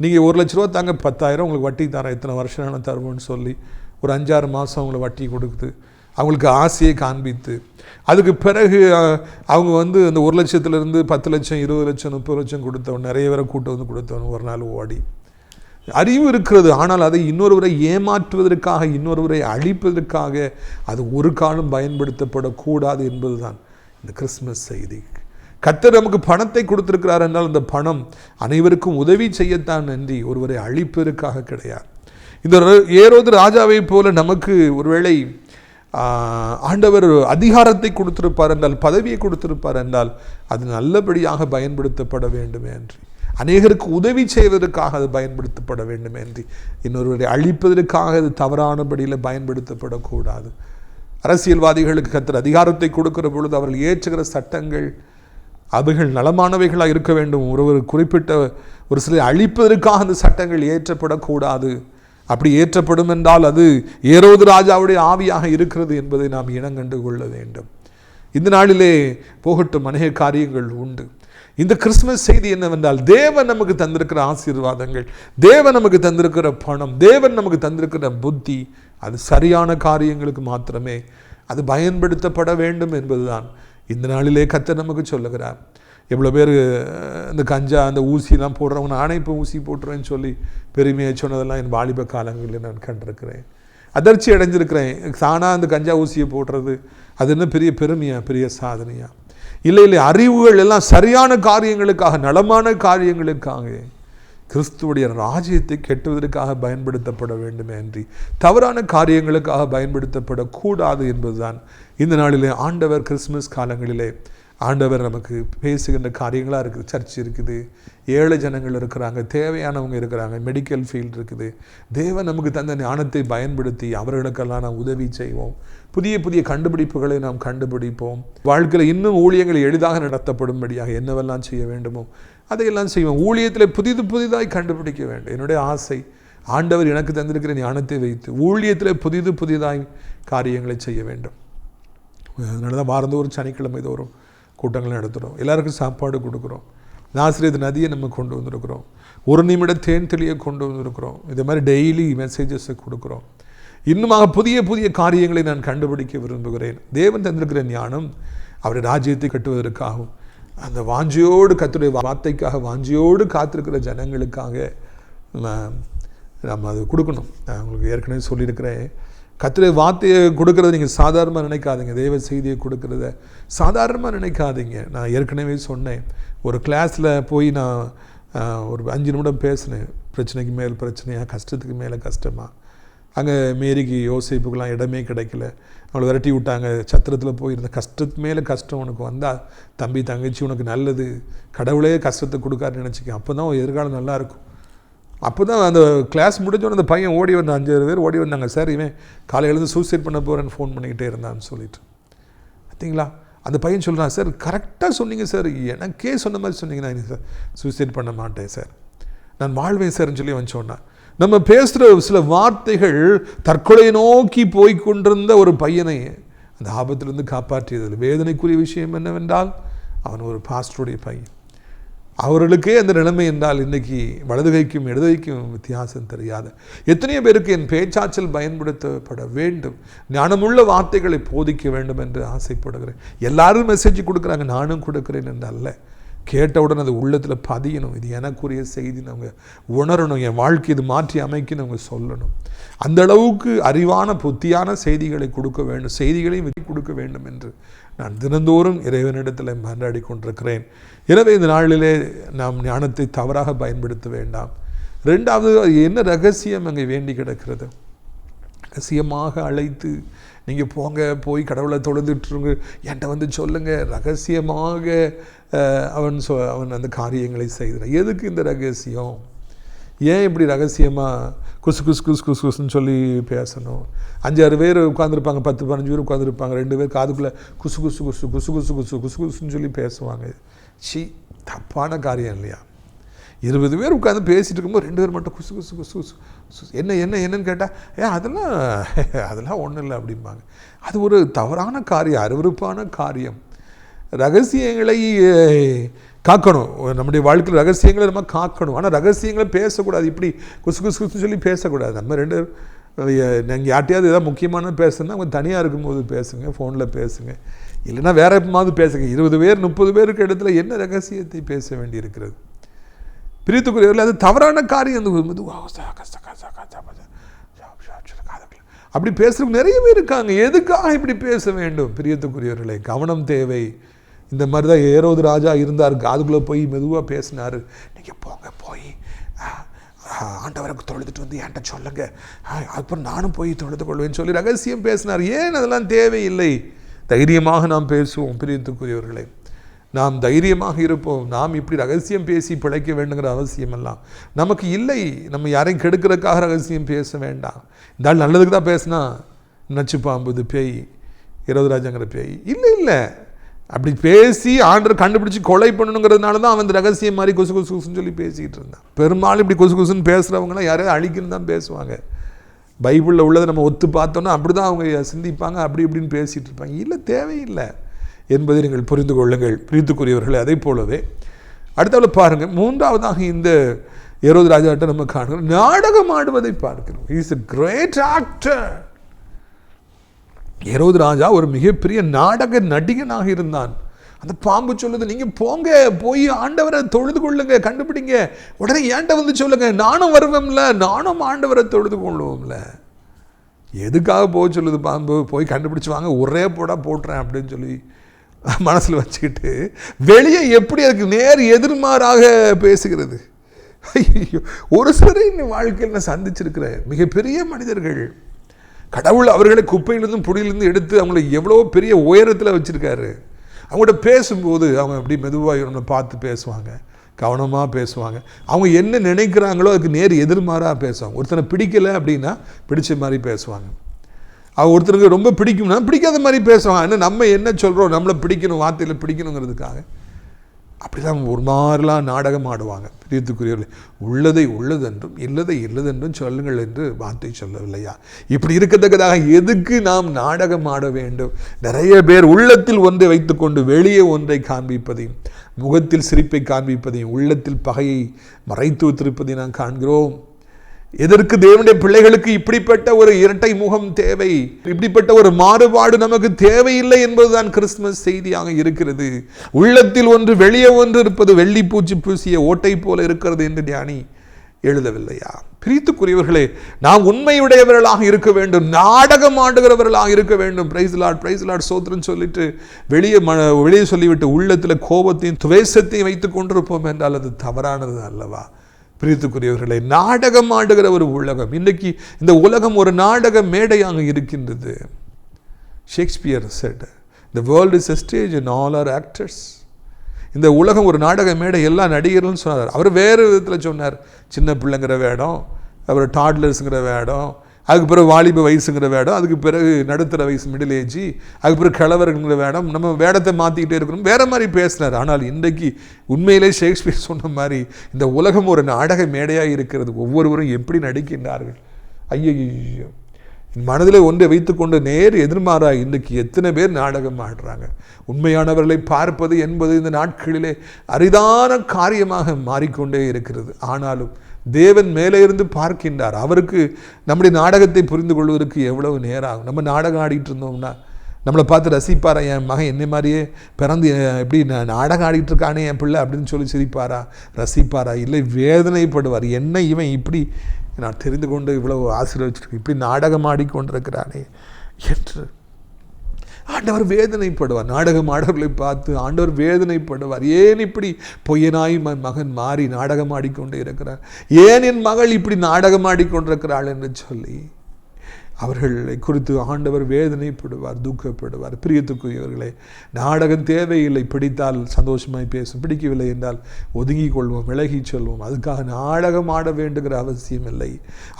நீங்கள் 1 லட்ச ரூபா தாங்க, 10,000 உங்களுக்கு வட்டி தரேன், இத்தனை வருஷம் தருவோன்னு சொல்லி ஒரு 5-6 மாதம் அவங்கள வட்டி கொடுக்குது, அவங்களுக்கு ஆசையை காண்பித்து அதுக்கு பிறகு அவங்க அந்த 1 லட்சத்துலேருந்து 10 லட்சம் 20 லட்சம் 30 லட்சம் கொடுத்தவன், நிறைய பேரை கூட்ட கொடுத்தவன் ஒரு நாள் ஓடி. அறிவு இருக்கிறது, ஆனால் அதை இன்னொருவரை ஏமாற்றுவதற்காக, இன்னொருவரை அழிப்பதற்காக அது ஒரு காலம் பயன்படுத்தப்படக்கூடாது என்பதுதான் இந்த கிறிஸ்மஸ் செய்தி. கர்த்தர் நமக்கு பணத்தை கொடுத்திருக்கிறார் என்றால் அந்த பணம் அனைவருக்கும் உதவி செய்யத்தான் நன்றி, ஒருவரை அழிப்பதற்காக கிடையாது. இந்த ஏரோது ராஜாவை போல நமக்கு ஒருவேளை ஆண்டவர் அதிகாரத்தை கொடுத்திருப்பார் என்றால், பதவியை கொடுத்திருப்பார் என்றால் அது நல்லபடியாக பயன்படுத்தப்பட வேண்டுமே என்று, அநேகருக்கு உதவி செய்வதற்காக அது பயன்படுத்தப்பட வேண்டும் என்று, இன்னொருவரை அழிப்பதற்காக அது தவறானபடியில் பயன்படுத்தப்படக்கூடாது. அரசியல்வாதிகளுக்கு கர்த்தர் அதிகாரத்தை கொடுக்கிற பொழுது அவர்கள் ஏற்றுகிற சட்டங்கள் அவைகள் நலமானவைகளாக இருக்க வேண்டும். ஒரு குறிப்பிட்ட ஒரு சில அழிப்பதற்காக அந்த சட்டங்கள் ஏற்றப்படக்கூடாது. அப்படி ஏற்றப்படும் என்றால் அது ஏரோது ராஜாவுடைய ஆவியாக இருக்கிறது என்பதை நாம் இனங்கண்டு கொள்ள வேண்டும். இந்த நாளிலே போகட்டும், அநேக காரியங்கள் உண்டு. இந்த கிறிஸ்துமஸ் செய்தி என்னவென்றால், தேவன் நமக்கு தந்திருக்கிற ஆசீர்வாதங்கள், தேவன் நமக்கு தந்திருக்கிற பணம், தேவன் நமக்கு தந்திருக்கிற புத்தி, அது சரியான காரியங்களுக்கு மாத்திரமே அது பயன்படுத்தப்பட வேண்டும் என்பதுதான் இந்த நாளிலே கர்த்தர் நமக்கு சொல்லுகிறார். எவ்வளோ பேர் இந்த கஞ்சா அந்த ஊசிலாம் போடுறவங்க, நானே இப்போ ஊசி போட்டுறேன்னு சொல்லி பெருமையை சொன்னதெல்லாம் என் வாலிப காலங்களில் நான் கண்டிருக்கிறேன். அதிர்ச்சி அடைஞ்சிருக்கிறேன். தானாக அந்த கஞ்சா ஊசியை போடுறது அது என்ன பெரிய பெருமையா, பெரிய சாதனையா? இல்லை, அறிவுகள் எல்லாம் சரியான காரியங்களுக்காக, நலமான காரியங்களுக்காக, கிறிஸ்துவுடைய ராஜ்யத்தை கெட்டுவதற்காக பயன்படுத்தப்பட வேண்டுமே அன்றி தவறான காரியங்களுக்காக பயன்படுத்தப்படக்கூடாது என்பதுதான் இந்த நாளிலே ஆண்டவர் கிறிஸ்துமஸ் காலங்களிலே ஆண்டவர் நமக்கு பேசுகின்ற காரியங்களாக இருக்குது. சர்ச் இருக்குது, ஏழை ஜனங்கள் இருக்கிறாங்க, தேவையானவங்க இருக்கிறாங்க, மெடிக்கல் ஃபீல்டு இருக்குது. தேவன் நமக்கு தந்த ஞானத்தை பயன்படுத்தி அவர்களுக்கெல்லாம் நாம் உதவி செய்வோம். புதிய புதிய கண்டுபிடிப்புகளை நாம் கண்டுபிடிப்போம். வாழ்க்கையில் இன்னும் ஊழியங்கள் எளிதாக நடத்தப்படும்படியாக என்னவெல்லாம் செய்ய வேண்டுமோ அதையெல்லாம் செய்வோம். ஊழியத்தில் புதிதாய் கண்டுபிடிக்க வேண்டும். என்னுடைய ஆசை, ஆண்டவர் எனக்கு தந்திருக்கிற ஞானத்தை வைத்து ஊழியத்தில் புதிதாய் காரியங்களை செய்ய வேண்டும். அதனால தான் வாரந்தோறும் சனிக்கிழமை தோறும் கூட்டங்கள் நடத்துகிறோம். எல்லாருக்கும் சாப்பாடு கொடுக்குறோம். நாசிரியத் நதியை நம்ம கொண்டு வந்திருக்கிறோம். ஒரு நிமிட தேன் தெளியை கொண்டு வந்திருக்கிறோம். இதே மாதிரி டெய்லி மெசேஜஸை கொடுக்குறோம். இன்னுமாக புதிய காரியங்களை நான் கண்டுபிடிக்க விரும்புகிறேன். தேவன் தந்திருக்கிற ஞானம் அவருடைய ராஜ்யத்தை கட்டுவதற்காகவும், அந்த வாஞ்சியோடு கர்த்தருடைய வார்த்தைக்காக வாஞ்சியோடு காத்திருக்கிற ஜனங்களுக்காக நம்ம அது கொடுக்கணும். நான் உங்களுக்கு ஏற்கனவே சொல்லியிருக்கிறேன், கர்த்தருடைய வார்த்தையை கொடுக்கறத நீங்கள் சாதாரணமாக நினைக்காதீங்க. தேவ செய்தியை கொடுக்கறத சாதாரணமாக நினைக்காதீங்க. நான் ஏற்கனவே சொன்னேன், ஒரு கிளாஸில் போய் நான் ஒரு 5 நிமிடம் பேசினேன். பிரச்சனைக்கு மேல் பிரச்சனையாக, கஷ்டத்துக்கு மேலே கஷ்டமாக. அங்கே மேரிக்கு யோசிப்புக்கெல்லாம் இடமே கிடைக்கல. அவளை விரட்டி விட்டாங்க. சத்திரத்தில் போயிருந்த கஷ்டத்து மேலே கஷ்டம் உனக்கு வந்தால், தம்பி தங்கச்சி உனக்கு நல்லது, கடவுளே கஷ்டத்தை கொடுக்காருன்னு நினச்சிக்க. அப்போ தான் எதிர்காலம் நல்லாயிருக்கும். அப்போ தான் அந்த கிளாஸ் முடிஞ்சோன்னு அந்த பையன் ஓடி வந்த 5 பேர் ஓடி வந்தாங்க. சார், இவன் காலையிலேருந்து சூசைட் பண்ண போகிறேன்னு ஃபோன் பண்ணிக்கிட்டே இருந்தான்னு சொல்லிட்டு. பார்த்தீங்களா, அந்த பையன் சொல்கிறான், சார் கரெக்டாக சொன்னீங்க சார், எனக்கே சொன்ன மாதிரி சொன்னீங்க, நான் சார் சூசைட் பண்ண மாட்டேன் சார், நான் வாழ்வேன் சார்ன்னு சொல்லி அவன் சொன்னான். நம்ம பேசுகிற சில வார்த்தைகள் தற்கொலை நோக்கி போய்கொண்டிருந்த ஒரு பையனை அந்த ஆபத்திலிருந்து காப்பாற்றியது. வேதனைக்குரிய விஷயம் என்னவென்றால், அவன் ஒரு பாஸ்டருடைய பையன். அவர்களுக்கே அந்த நிலைமை என்றால் இன்றைக்கி வலதுகைக்கும் இடதுகைக்கும் வித்தியாசம் தெரியாத எத்தனையோ பேருக்கு என் பேச்சாற்றல் பயன்படுத்தப்பட வேண்டும், ஞானமுள்ள வார்த்தைகளை போதிக்க வேண்டும் என்று ஆசைப்படுகிறேன். எல்லாரும் மெசேஜ் கொடுக்குறாங்க, நானும் கொடுக்குறேன் என்று அல்ல. கேட்டவுடன் அது உள்ளத்தில் பதியணும். இது எனக்குரிய செய்தி அவங்க உணரணும். என் வாழ்க்கை இது மாற்றி அமைக்கணும் அவங்க சொல்லணும். அந்த அளவுக்கு அறிவான புத்தியான செய்திகளை கொடுக்க வேண்டும், செய்திகளையும் கொடுக்க வேண்டும் என்று நான் தினந்தோறும் இறைவனிடத்தில் மன்றாடி கொண்டிருக்கிறேன். எனவே இந்த நாளிலே நாம் ஞானத்தை தவறாக பயன்படுத்த வேண்டாம். 2வது, என்ன ரகசியம் அங்கே வேண்டி கிடக்கிறது? ரகசியமாக அழைத்து நீங்கள் போய் கடவுளை தொழுதுட்டுருங்க, என்கிட்ட வந்து சொல்லுங்கள், ரகசியமாக அவன் அந்த காரியங்களை செய்கிறான். எதுக்கு இந்த ரகசியம்? ஏன் இப்படி ரகசியமாக குசுன்னு சொல்லி பேசணும்? 5-6 பேர் உட்காந்துருப்பாங்க, 10-15 பேர் உட்காந்துருப்பாங்க, 2 பேர் காதுக்குள்ளே குசுன்னு சொல்லி பேசுவாங்க. தப்பான காரியம் இல்லையா? 20 பேர் உட்காந்து பேசிகிட்டு இருக்கும்போது 2 பேர் மட்டும் குசு என்னன்னு கேட்டால் அதெல்லாம் ஒன்றும் இல்லை அப்படிம்பாங்க. அது ஒரு தவறான காரியம், அருவருப்பான காரியம். ரகசியங்களை காக்கணும். நம்முடைய வாழ்க்கையில் ரகசியங்களை நம்ம காக்கணும். ஆனால் ரகசியங்களை பேசக்கூடாது. இப்படி குசு சொல்லி பேசக்கூடாது. நம்ம 2 நீங்கள் யார்ட்டையாவது ஏதாவது முக்கியமான பேசுனா அவங்க தனியாக இருக்கும்போது பேசுங்க, ஃபோனில் பேசுங்க, இல்லைன்னா வேற எப்போது பேசுங்க. 20 பேர் 30 பேருக்கு இடத்துல என்ன ரகசியத்தை பேச வேண்டி இருக்கிறது? பிரியத்துக்குரியவர்கள், அது தவறான காரியம். அப்படி பேசுறவங்க நிறைய பேர் இருக்காங்க. எதுக்காக இப்படி பேச வேண்டும்? பிரியத்துக்குரியவர்களை, கவனம் தேவை. இந்த மாதிரி தான் ஏரோது ராஜா இருந்தார். அதுக்குள்ளே போய் மெதுவாக பேசினார். நீங்கள் போய் ஆண்டவருக்கு தொழுதுட்டு வந்து என்கிட்ட சொல்லுங்க, அப்புறம் நானும் போய் தொழுது கொள்வேன்னு சொல்லி ரகசியம் பேசினார். ஏன் அதெல்லாம் தேவையில்லை. தைரியமாக நாம் பேசுவோம். பிரியத்துக்குரியவர்களே, நாம் தைரியமாக இருப்போம். நாம் இப்படி ரகசியம் பேசி பிழைக்க வேண்டுங்கிற அவசியம் எல்லாம் நமக்கு இல்லை. நம்ம யாரையும் கெடுக்கிறதுக்காக ரகசியம் பேச வேண்டாம். இந்த ஆள் நல்லதுக்கு தான் பேசினா நச்சு பாம்பு, இது பேய், இரவுராஜங்கிற பேய் இல்லை. அப்படி பேசி ஆண்டவர் கண்டுபிடிச்சி கொலை பண்ணணுங்கிறதுனால தான் அவன் ரகசியம் மாதிரி கொசு கொசு கொசுன்னு சொல்லி பேசிக்கிட்டு இருந்தான். பெரும்பாலும் இப்படி கொசு கொசுன்னு பேசுகிறவங்களாம் யாரையும் அழிக்கணும்னு தான் பேசுவாங்க. பைபிளில் உள்ளதை நம்ம ஒத்து பார்த்தோன்னா அப்படி தான் அவங்க சிந்திப்பாங்க. அப்படி இப்படின்னு பேசிகிட்டு இருப்பாங்க. இல்லை, தேவையில்லை என்பதை நீங்கள் புரிந்து கொள்ளுங்கள். பிரியத்துக்குரியவர்களே, அதே போலவே அடுத்தவளை பாருங்கள். மூன்றாவதாக இந்த ஏரோது ராஜாட்ட நம்ம காணுகிறோம், நாடகம் ஆடுவதை பார்க்கிறோம். He is a great actor. ஏரோது ராஜா ஒரு மிகப்பெரிய நாடக நடிகனாக இருந்தான். அந்த பாம்பு சொல்லுது, நீங்கள் போங்க, போய் ஆண்டவரை தொழுது கொள்ளுங்க, கண்டுபிடிங்க, உடனே ஏன்ட்ட வந்து சொல்லுங்க, நானும் வருவேன்ல, நானும் ஆண்டவரை தொழுது கொள்ளுவோம்ல. எதுக்காக போக சொல்லுது பாம்பு? போய் கண்டுபிடிச்சு வாங்க, ஒரே போட்டுறேன் அப்படின்னு சொல்லி மனசில் வச்சுக்கிட்டு வெளியே எப்படி அதுக்கு நேர் எதிர்மாறாக பேசுகிறது. ஐயோ, ஒரு சிலரை வாழ்க்கையில் நான் சந்திச்சிருக்கிறேன். மிகப்பெரிய மனிதர்கள், கடவுள் அவர்களை குப்பையிலிருந்தும் புடியிலிருந்து எடுத்து அவங்கள எவ்வளோ பெரிய உயரத்தில் வச்சுருக்காரு. அவங்கள்ட்ட பேசும்போது அவங்க அப்படி மெதுவாக நம்மளை பார்த்து பேசுவாங்க, கவனமாக பேசுவாங்க. அவங்க என்ன நினைக்கிறாங்களோ அதுக்கு நேர் எதிர்மாறாக பேசுவாங்க. ஒருத்தனை பிடிக்கலை அப்படின்னா பிடிச்ச மாதிரி பேசுவாங்க. ஒருத்தருக்கு ரொம்ப பிடிக்கும்னா பிடிக்காத மாதிரி பேசுவாங்க. ஆனால் நம்ம என்ன சொல்கிறோம், நம்மளை பிடிக்கணும், வார்த்தையில் பிடிக்கணுங்கிறதுக்காக அப்படிதான் ஒரு மாதிரிலாம் நாடகம் ஆடுவாங்க. பிரியத்துக்குரியவர்களே, உள்ளதை உள்ளதென்றும் இல்லதை இல்லதென்றும் சொல்லுங்கள் என்று வார்த்தை சொல்லவில்லையா? இப்படி இருக்கத்தக்கதாக எதுக்கு நாம் நாடகம் ஆட வேண்டும்? நிறைய பேர் உள்ளத்தில் ஒன்றை வைத்துக்கொண்டு வெளியே ஒன்றை காண்பிப்பதையும், முகத்தில் சிரிப்பை காண்பிப்பதையும், உள்ளத்தில் பகையை மறைத்து வைத்திருப்பதை நாம் காண்கிறோம். எதற்கு தேவனுடைய பிள்ளைகளுக்கு இப்படிப்பட்ட ஒரு இரட்டை முகம் தேவை? இப்படிப்பட்ட ஒரு மாறுபாடு நமக்கு தேவையில்லை என்பதுதான் கிறிஸ்துமஸ் செய்தியாக இருக்கிறது. உள்ளத்தில் ஒன்று வெளியே ஒன்று இருப்பது வெள்ளி பூச்சி பூசிய ஓட்டை போல இருக்கிறது என்று ஞானி எழுதவில்லையா? பிரியத்துக்குரியவர்களே, நாம் உண்மையுடையவர்களாக இருக்க வேண்டும், நாடகம் ஆடுகிறவர்களாக இருக்க வேண்டும். பிரைஸ் லார்ட், பிரைஸ் லார்ட், சோத்திரம் சொல்லிட்டு வெளியே சொல்லிவிட்டு உள்ளத்தில் கோபத்தையும் துவேஷத்தையும் வைத்துக் கொண்டிருப்போம் என்றால் அது தவறானது அல்லவா? பிரியத்துக்குரியவர்களை, நாடகம் ஆடுகிற ஒரு உலகம். இன்றைக்கு இந்த உலகம் ஒரு நாடக மேடையாக இருக்கின்றது. Shakespeare said, the world is a stage and all are actors. இந்த உலகம் ஒரு நாடக மேடை, எல்லா நடிகர்களும் சொன்னார். அவர் வேறு விதத்தில் சொன்னார். சின்ன பிள்ளைங்கிற வேடம், அப்புறம் டாட்லர்ஸுங்கிற வேடம், அதுக்கு பிறகு வாலிப வயசுங்கிற வேடம், அதுக்கு பிறகு நடுத்தர வயசு மிடில் ஏஜ், அதுக்கு பிறகு கிழவருங்கிற வேடம், நம்ம வேடத்தை மாற்றிக்கிட்டே இருக்கணும், வேறு மாதிரி பேசினார். ஆனால் இன்றைக்கு உண்மையிலே ஷேக்ஸ்பியர் சொன்ன மாதிரி இந்த உலகம் ஒரு நாடக மேடையாக இருக்கிறது. ஒவ்வொருவரும் எப்படி நடிக்கின்றார்கள். ஐயோ, மனதில் ஒன்றை வைத்துக்கொண்டு நேர் எதிர்மாறாக இன்றைக்கு எத்தனை பேர் நாடகம் ஆடுறாங்க. உண்மையானவர்களை பார்ப்பது என்பது இந்த நாட்களிலே அரிதான காரியமாக மாறிக்கொண்டே இருக்கிறது. ஆனாலும் தேவன் மேலே இருந்து பார்க்கின்றார். அவருக்கு நம்முடைய நாடகத்தை புரிந்து கொள்வதற்கு எவ்வளவு நேரம் ஆகும்? நம்ம நாடகம் ஆடிட்டு இருந்தோம்னா நம்மளை பார்த்து ரசிப்பாரா? என் மகன் என்னை மாதிரியே பிறந்து எப்படி நாடகம் ஆடிட்டு இருக்கானே என் பிள்ளை அப்படின்னு சொல்லி சிரிப்பாரா, ரசிப்பாரா? இல்லை, வேதனைப்படுவார். என்ன இவன் இப்படி நான் தெரிந்து கொண்டு இவ்வளவு ஆசீர்வதிச்சிருக்கேன், இப்படி நாடகம் ஆடிக்கொண்டிருக்கிறானே என்று ஆண்டவர் வேதனைப்படுவார். நாடகம் ஆடவர்களை பார்த்து ஆண்டவர் வேதனைப்படுவார். ஏன் இப்படி பொய்யனாய் மகன் மாறி நாடகம் ஆடிக்கொண்டே இருக்கிறார், ஏன் என் மகள் இப்படி நாடகம் ஆடிக்கொண்டிருக்கிறாள் என்று சொல்லி அவர்களை குறித்து ஆண்டவர் வேதனைப்படுவார், துக்கப்படுவார். பிரியத்துக்குரியவர்களே, நாடகம் தேவையில்லை. பிடித்தால் சந்தோஷமாய் பேசும், பிடிக்கவில்லை என்றால் ஒதுங்கி கொள்வோம், விலகி சொல்வோம். அதுக்காக நாடகம் ஆட வேண்டுகிற அவசியம் இல்லை.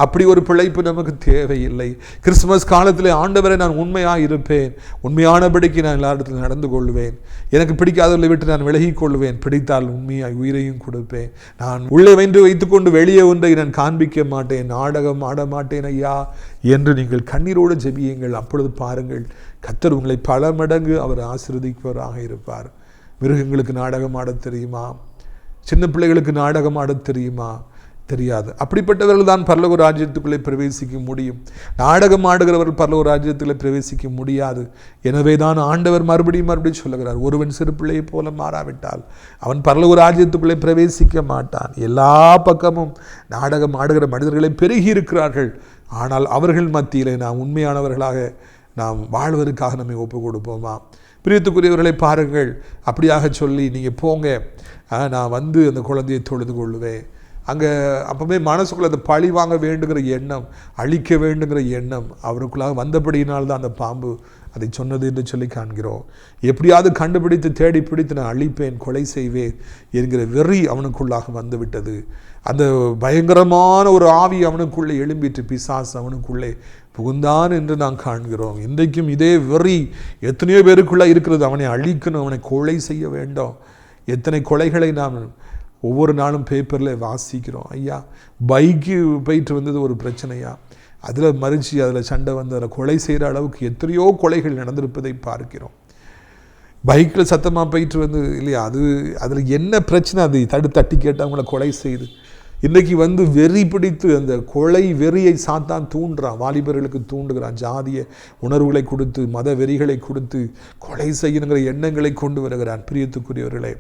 அப்படி ஒரு பிழைப்பு நமக்கு தேவையில்லை. கிறிஸ்துமஸ் காலத்தில் ஆண்டவரை நான் உண்மையாக இருப்பேன், உண்மையானபடிக்கு நான் எல்லாரிடத்தில் நடந்து கொள்வேன், எனக்கு பிடிக்காதவர்களை விட்டு நான் விலகி கொள்வேன், பிடித்தால் உண்மையாய் உயிரையும் கொடுப்பேன், நான் உள்ளே வென்று வைத்துக்கொண்டு வெளியே ஒன்றை நான் காண்பிக்க மாட்டேன், நாடகம் ஆட மாட்டேன் ஐயா என்று நீங்கள் கண்ணீரோடு ஜெபியுங்கள். அப்பொழுது பாருங்கள், கர்த்தர் உங்களை பல மடங்கு அவர் ஆசீர்வதிப்பவராக இருப்பார். மிருகங்களுக்கு நாடகம் ஆட தெரியுமா? சின்ன பிள்ளைகளுக்கு நாடகம் ஆட தெரியுமா? தெரியாது. அப்படிப்பட்டவர்கள் தான் பரலோக ராஜ்யத்துக்குள்ளே பிரவேசிக்க முடியும். நாடகம் ஆடுகிறவர்கள் பரலோக ராஜ்யத்துக்குள்ளே பிரவேசிக்க முடியாது. எனவே தான் ஆண்டவர் மறுபடியும் சொல்லுகிறார், ஒருவன் சிறு பிள்ளையை போல மாறாவிட்டால் அவன் பரலோக ராஜ்யத்துக்குள்ளே பிரவேசிக்க மாட்டான். எல்லா பக்கமும் நாடகம் ஆடுகிற மனிதர்களை பெருகி இருக்கிறார்கள். ஆனால் அவர்கள் மத்தியிலே நாம் உண்மையானவர்களாக நாம் வாழ்வதற்காக நம்மை ஒப்புக் கொடுப்போமா? பிரியத்துக்குரியவர்களை பாருங்கள். அப்படியாக சொல்லி நீங்கள் போங்க, நான் வந்து அந்த குழந்தையை தொழுது கொள்ளுவேன், அங்கே அப்போவே மனசுக்குள்ளே அந்த பழி வாங்க வேண்டுங்கிற எண்ணம், அழிக்க வேண்டுங்கிற எண்ணம் அவருக்குள்ளாக வந்தபடியினால்தான் அந்த பாம்பு அதை சொன்னது என்று சொல்லி காண்கிறோம். எப்படியாவது கண்டுபிடித்து தேடி பிடித்து நான் அழிப்பேன், கொலை செய்வேன் என்கிற வெறி அவனுக்குள்ளாக வந்துவிட்டது. அந்த பயங்கரமான ஒரு ஆவி அவனுக்குள்ளே எழும்பிட்டு பிசாசு அவனுக்குள்ளே புகுந்தான் என்று நாம் காண்கிறோம். இன்றைக்கும் இதே வெறி எத்தனையோ பேருக்குள்ளே இருக்கிறது. அவனை அழிக்கணும், அவனை கொலை செய்ய வேண்டும். எத்தனை கொலைகளை நாம் ஒவ்வொரு நாளும் பேப்பரில் வாசிக்கிறோம். ஐயா, பைக்கு போயிட்டு வந்தது ஒரு பிரச்சனையா, அதில் மறித்து அதில் சண்டை வந்து அதில் கொலை செய்கிற அளவுக்கு எத்தனையோ கொலைகள் நடந்திருப்பதை பார்க்கிறோம். பைக்கில் சத்தமாக போயிட்டு வந்து இல்லையா, அதில் என்ன பிரச்சனை, அது தட்டி கேட்டு அவங்கள கொலை செய்து இன்றைக்கி வந்து வெறி பிடித்து அந்த கொலை வெறியை சாத்தான் தூண்டுறான், வாலிபர்களுக்கு தூண்டுகிறான். ஜாதிய உணர்வுகளை கொடுத்து, மத வெறிகளை கொடுத்து கொலை செய்யணுங்கிற எண்ணங்களை கொண்டு வருகிறான். பிரியத்துக்குரியவர்களே,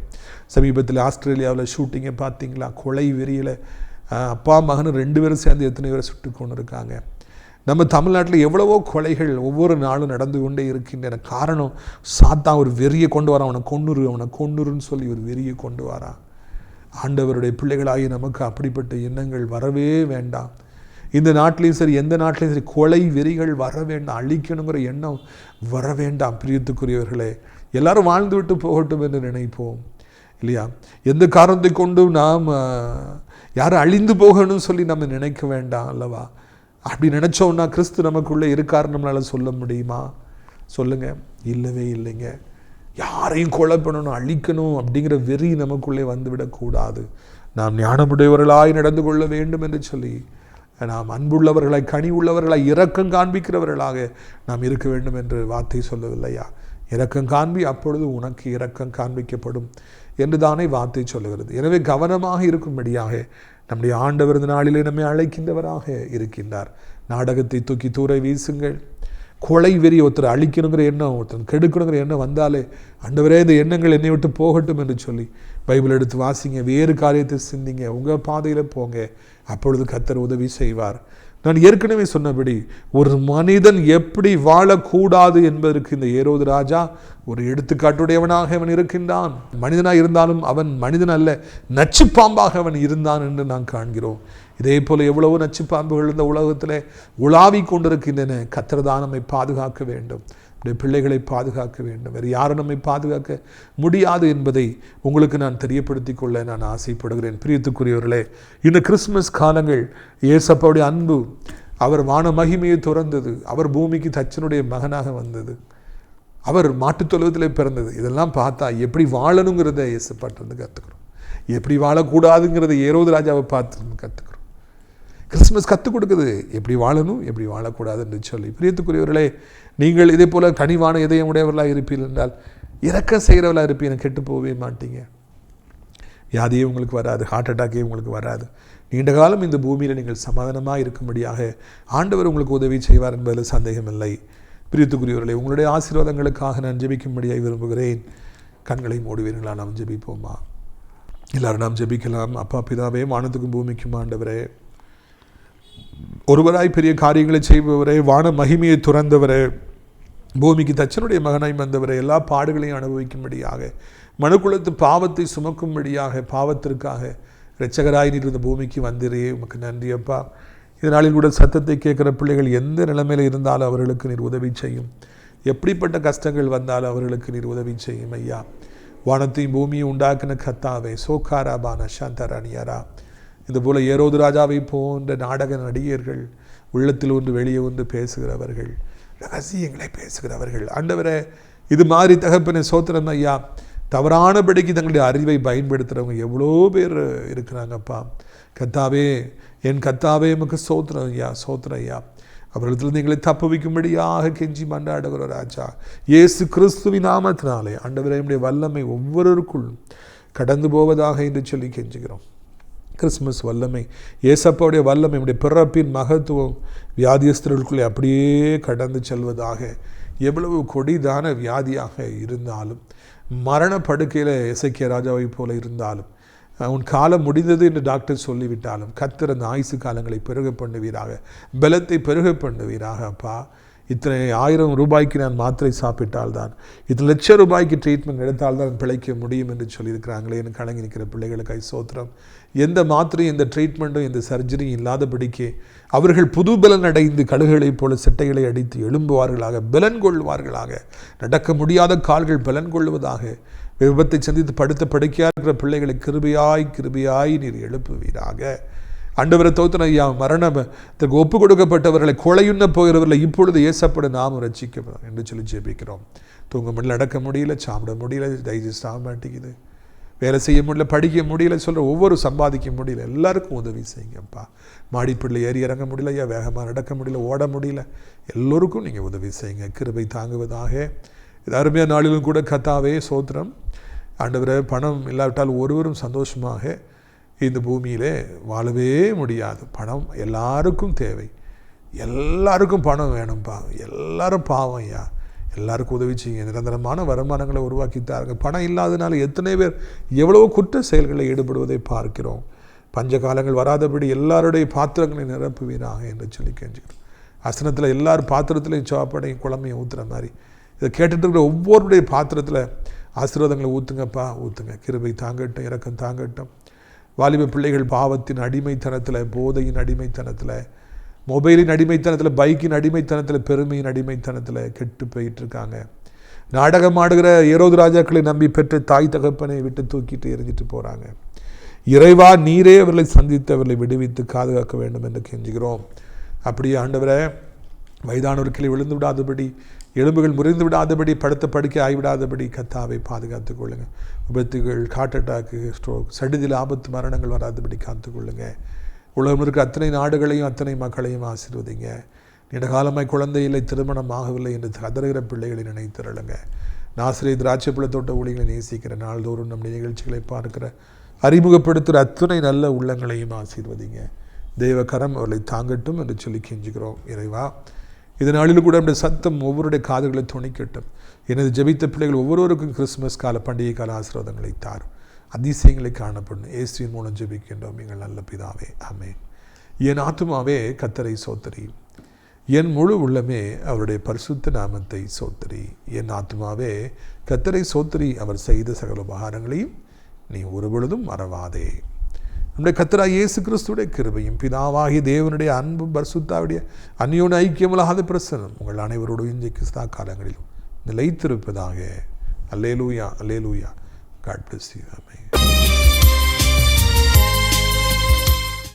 சமீபத்தில் ஆஸ்திரேலியாவில் ஷூட்டிங்கை பார்த்தீங்களா? கொலை வெறியில் அப்பா மகனும் 2 பேரும் சேர்ந்து எத்தனை பேரை சுட்டு கொண்டு இருக்காங்க. நம்ம தமிழ்நாட்டில் எவ்வளவோ கொலைகள் ஒவ்வொரு நாளும் நடந்து கொண்டே இருக்கின்றன. காரணம், சாத்தான் ஒரு வெறியை கொண்டு வரான். அவனை கொன்னுருன்னு சொல்லி ஒரு வெறியை கொண்டு வரான். ஆண்டவருடைய பிள்ளைகளாகி நமக்கு அப்படிப்பட்ட எண்ணங்கள் வரவே வேண்டாம். இந்த நாட்டிலையும் சரி, எந்த நாட்டிலையும் சரி, கொலை வெறிகள் வர வேண்டாம், அழிக்கணுங்கிற எண்ணம் வர வேண்டாம். பிரியத்துக்குரியவர்களே, எல்லாரும் வாழ்ந்து விட்டு போகட்டும் என்று நினைப்போம் இல்லையா? எந்த காரணத்தை கொண்டு நாம் யாரும் அழிந்து போகணும்னு சொல்லி நம்ம நினைக்க வேண்டாம் அல்லவா? அப்படி நினச்சோன்னா கிறிஸ்து நமக்குள்ளே இருக்காருன்னு நம்மளால் சொல்ல முடியுமா? சொல்லுங்கள், இல்லவே இல்லைங்க. யாரையும் கொலை பண்ணணும், அழிக்கணும் அப்படிங்கிற வெறி நமக்குள்ளே வந்துவிடக்கூடாது. நாம் ஞானமுடையவர்களாய் நடந்து கொள்ள வேண்டும் என்று சொல்லி, நாம் அன்புள்ளவர்களாய், கனி உள்ளவர்களாய், இரக்கம் காண்பிக்கிறவர்களாக நாம் இருக்க வேண்டும் என்று வார்த்தை சொல்லவில்லையா? இரக்கம் காண்பி, அப்பொழுது உனக்கு இரக்கம் காண்பிக்கப்படும் என்று தானே வார்த்தை சொல்லுகிறது. எனவே கவனமாக இருக்கும்படியாக நம்முடைய ஆண்டவர் இந்த நாளிலே நம்மை அழைக்கின்றவராக இருக்கின்றார். நாடகத்தை தூக்கி தூர வீசுங்கள். கொலை வெறி, ஒருத்தர் அழிக்கணுங்கிற எண்ணம், ஒருத்தர் கெடுக்கணுங்கிற எண்ணம் வந்தாலே, ஆண்டவரே இந்த எண்ணங்கள் என்னை விட்டு போகட்டும் என்று சொல்லி பைபிள் எடுத்து வாசிங்க, வேறு காரியத்தை சிந்திங்க, உங்கள் பாதையில் போங்க. அப்பொழுது கர்த்தர் உதவி செய்வார். நான் ஏற்கனவே சொன்னபடி ஒரு மனிதன் எப்படி வாழக்கூடாது என்பதற்கு இந்த ஏரோது ராஜா ஒரு எடுத்துக்காட்டுடையவனாக அவன் இருக்கின்றான். மனிதனாக இருந்தாலும் அவன் மனிதன் அல்ல, நச்சு பாம்பாக அவன் இருந்தான் என்று நாம் காண்கிறோம். இதே போல எவ்வளவோ நச்சு பாம்புகள் இந்த உலகத்தில் உலாவிக் கொண்டிருக்கின்றன. கர்த்தர் தான் நம்மை பாதுகாக்க வேண்டும், பிள்ளைகளை பாதுகாக்க வேண்டும். வேறு யாரும் நம்மை பாதுகாக்க முடியாது என்பதை உங்களுக்கு நான் தெரியப்படுத்திக் கொள்ள நான் ஆசைப்படுகிறேன். பிரியத்துக்குரியவர்களே, இந்த கிறிஸ்துமஸ் காலங்கள் இயேசப்பாவுடைய அன்பு, அவர் வான மகிமையை துறந்தது, அவர் பூமிக்கு தச்சனுடைய மகனாக வந்தது, அவர் மாட்டுத் தொழுவத்தில் பிறந்தது, இதெல்லாம் பார்த்தா எப்படி வாழணுங்கிறத இயேசப்பாட்டிருந்து கற்றுக்கிறோம். எப்படி வாழக்கூடாதுங்கிறத ஏரோது ராஜாவை பார்த்து கற்றுக்கிறோம். கிறிஸ்துமஸ் கற்றுக் கொடுக்குது எப்படி வாழணும், எப்படி வாழக்கூடாது என்று சொல்லி. பிரியத்துக்குரியவர்களே, நீங்கள் இதே போல் கனிவான இதயம் உடையவர்களாக இருப்பீர்கள் என்றால், இரக்கம் செய்கிறவர்களாக இருப்பீங்க, கெட்டு போகவே மாட்டீங்க. வியாதியே உங்களுக்கு வராது, ஹார்ட் அட்டாக்கே உங்களுக்கு வராது. நீண்ட காலம் இந்த பூமியில் நீங்கள் சமாதானமாக இருக்கும்படியாக ஆண்டவர் உங்களுக்கு உதவி செய்வார் என்பதில் சந்தேகமில்லை. பிரியத்துக்குரியவர்களே, உங்களுடைய ஆசீர்வாதங்களுக்காக நான் ஜெபிக்கும்படியாக விரும்புகிறேன். கண்களை மூடுவீர்களா? நாம் ஜெபிப்போமா? எல்லாரும் நாம் ஜெபிக்கலாம். அப்பா பிதாவே, வானத்துக்கும் பூமிக்கும் ஆண்டவரே, ஒருவராய் பெரிய காரியங்களை செய்பவரே, வான மகிமையை துறந்தவரே, பூமிக்கு தச்சனுடைய மகனாய் வந்தவரே, எல்லா பாடுகளையும் அனுபவிக்கும்படியாக, மனுக்குலத்து பாவத்தை சுமக்கும்படியாக, பாவத்திற்காக இரட்சகராய் நீர் இந்த பூமிக்கு வந்திரே, உமக்கு நன்றி அப்பா. இதனாலும் கூட சத்தத்தை கேட்குற பிள்ளைகள் எந்த நிலைமையில் இருந்தாலும் அவர்களுக்கு நீர் உதவி செய்யும். எப்படிப்பட்ட கஷ்டங்கள் வந்தாலும் அவர்களுக்கு நீர் உதவி செய்யும் ஐயா. வானத்தையும் பூமியை உண்டாக்கின கர்த்தாவே, சோகாரா பான சாந்தராணியாரா, இது போல் ஏரோது ராஜாவை போன்ற நாடக நடிகர்கள், உள்ளத்தில் ஒன்று வெளியே ஒன்று பேசுகிறவர்கள், ரகசியங்களை பேசுகிறவர்கள், ஆண்டவரே இது மாதிரி தகப்பன சோத்திரம் ஐயா. தவறானபடிக்கு தங்களுடைய அறிவை பயன்படுத்துகிறவங்க எவ்வளோ பேர் இருக்கிறாங்கப்பா. கர்த்தாவே, என் கர்த்தாவே உமக்கு சோத்திரம் ஐயா, சோத்திரம் ஐயா. அவர்களிடத்தில் எங்களை தப்பு வைக்கும்படியாக கெஞ்சி மன்றாடுகிற ராஜா, இயேசு கிறிஸ்துவின் நாமத்தினாலே ஆண்டவரே நம்முடைய வல்லமை ஒவ்வொருவருக்குள் கடந்து போவதாக என்று சொல்லி கெஞ்சுகிறோம். கிறிஸ்துமஸ் வல்லமை, ஏசப்பாவுடைய வல்லமை, நம்முடைய பிறப்பின் மகத்துவம் வியாதியஸ்தர்களுக்குள்ளே அப்படியே கடந்து செல்வதாக. எவ்வளவு கொடிதான வியாதியாக இருந்தாலும், மரண படுக்கையில் எசேக்கியா ராஜாவை போல இருந்தாலும், உன் காலம் முடிந்தது என்று டாக்டர் சொல்லிவிட்டாலும், கர்த்தர் அந்த ஆயுசு காலங்களை பெருக பண்ணுவீராக, பலத்தை பெருக பண்ணுவீராக அப்பா. இத்தனை 1000 ரூபாய்க்கு நான் மாத்திரை சாப்பிட்டால்தான், இத்தனை லட்சம் ரூபாய்க்கு ட்ரீட்மெண்ட் எடுத்தால்தான் பிழைக்க முடியும் என்று சொல்லியிருக்கிறாங்களே. எனக்கு கலங்கி நிற்கிற பிள்ளைகளுக்கு சோத்திரம். எந்த மாத்திரையும் எந்த ட்ரீட்மெண்ட்டும் எந்த சர்ஜரியும் இல்லாதபடிக்கு அவர்கள் புது பலன் அடைந்து கழுகுகளைப் போல செட்டைகளை அடித்து எழும்புவார்களாக, பலன் கொள்வார்களாக. நடக்க முடியாத கால்கள் பலன் கொள்வதாக. விபத்தை சந்தித்து படுத்த படுக்கையாக இருக்கிற பிள்ளைகளை கிருபையாய் நீர் எழுப்புவீராக. ஆண்டவரை தோத்திரம் ஐயா, மரணத்துக்கு ஒப்பு கொடுக்கப்பட்டவர்களை, கொலையுண்ண போகிறவர்களை இப்பொழுது ஏசப்பட நாம் ரட்சிக்கப்படும் என்று சொல்லி ஜெபிக்கிறோம். தூங்க முடியல, நடக்க முடியல, சாப்பிட முடியல, டைஜஸ்ட் ஆக மாட்டேங்குது, வேலை செய்ய முடியல, படிக்க முடியல, சொல்கிற ஒவ்வொரு சம்பாதிக்க முடியல, எல்லாருக்கும் உதவி செய்யுங்கப்பா. மாடிப்படியில் ஏறி இறங்க முடியல ஐயா, வேகமாக நடக்க முடியல, ஓட முடியல, எல்லோருக்கும் நீங்கள் உதவி செய்யுங்க. கிருபை தாங்குவதாக. இது அருமையான நாளிலும் கூட கர்த்தாவே சோத்திரம். ஆண்டவரை பணம் இல்லாவிட்டால் ஒருவரும் சந்தோஷமாக இந்த பூமியிலே வாழவே முடியாது. பணம் எல்லாருக்கும் தேவை, எல்லாருக்கும் பணம் வேணும்ப்பா. எல்லாரும் பாவம் ஐயா, எல்லாருக்கும் உதவி செய்யுங்க. நிரந்தரமான வருமானங்களை உருவாக்கித்தாருங்க. பணம் இல்லாதனால எத்தனை பேர் எவ்வளவோ குற்ற செயல்களில் ஈடுபடுவதை பார்க்கிறோம். பஞ்ச காலங்கள் வராதபடி எல்லாருடைய பாத்திரங்களை நிரப்புவீராக என்று சொல்லி கெஞ்சுக்கிறோம். அசனத்தில் எல்லார் பாத்திரத்திலையும் சாப்பாடையும் குழம்பையும் ஊற்றுற மாதிரி இதை கேட்டுட்டு இருக்கிற ஒவ்வொருடைய பாத்திரத்தில் ஆசீர்வாதங்களை ஊற்றுங்கப்பா, ஊற்றுங்க. கிருபை தாங்கட்டும், இரக்கம் தாங்கட்டும். வாலிப பிள்ளைகள் பாவத்தின் அடிமைத்தனத்தில், போதையின் அடிமைத்தனத்தில், மொபைலின் அடிமைத்தனத்தில், பைக்கின் அடிமைத்தனத்தில், பெருமையின் அடிமைத்தனத்தில் கெட்டு போயிட்டுருக்காங்க. நாடகம் ஆடுகிற ஏரோது ராஜாக்களை நம்பி பெற்ற தாய் தகப்பனை விட்டு தூக்கிட்டு எரிஞ்சிட்டு போகிறாங்க. இறைவா, நீரே அவர்களை சந்தித்து அவர்களை விடுவித்து பாதுகாக்க வேண்டும் என்று கெஞ்சுகிறோம். அப்படியே ஆண்டவரை, வயதானவர்களை விழுந்து விடாதபடி, எலும்புகள் முறிந்து விடாதபடி, படுத்த படுக்கை ஆகிவிடாதபடி கர்த்தாவை பாதுகாத்து கொள்ளுங்க. விபத்துகள், ஹார்ட் அட்டாக்கு, ஸ்ட்ரோக், சடுதியில் ஆபத்து மரணங்கள் வராதபடி காத்துக்கொள்ளுங்க. உலகம் இருக்க அத்தனை நாடுகளையும் அத்தனை மக்களையும் ஆசீர்வதிங்க. நீண்டகாலமாய் குழந்தை இல்லை, திருமணம் ஆகவில்லை என்று கதறுகிற பிள்ளைகளை நினைத்திருளுங்க. நாசிரியர் திராட்சைப்பழ தோட்ட ஊழியர்களை நேசிக்கிற, நாள்தோறும் நம்முடைய நிகழ்ச்சிகளை பார்க்கிற, அறிமுகப்படுத்துகிற அத்தனை நல்ல உள்ளங்களையும் ஆசீர்வதிங்க. தெய்வ கரம் அவர்களை தாங்கட்டும் என்று சொல்லி கெஞ்சுகிறோம். இறைவா, இதனாலும் கூட நம்முடைய சத்தம் ஒவ்வொருடைய காதுகளை துணிக்கட்டும். எனது ஜெபித்த பிள்ளைகள் ஒவ்வொருவருக்கும் கிறிஸ்துமஸ் கால, பண்டிகை கால ஆசீர்வாதங்களை தாரும், அதிசயங்களை காணப்படும். இயேசுவின் மூலம் ஜெபிக்கின்றோம் எங்கள் நல்ல பிதாவே, ஆமென். என் ஆத்துமாவே கர்த்தரை சோத்தரி, என் முழு உள்ளமே அவருடைய பரிசுத்த நாமத்தை சோத்தரி. என் ஆத்துமாவே கர்த்தரை சோத்தரி, அவர் செய்த சகல உபகாரங்களையும் நீ ஒருபொழுதும் மறவாதே. நம்முடைய கர்த்தராகிய இயேசு கிறிஸ்துடைய கிருபையும் பிதாவாகிய தேவனுடைய அன்பும் பரிசுத்தாவுடைய அந்யோன்ய ஐக்கியமில்லாத பிரசன்னம் உங்கள் அனைவரோடும் இன்றைக்கு சதா காலங்களிலும் நிலைத்திருப்பதாக. அல்லேலூயா, அல்லேலூயா. God bless you. Amen.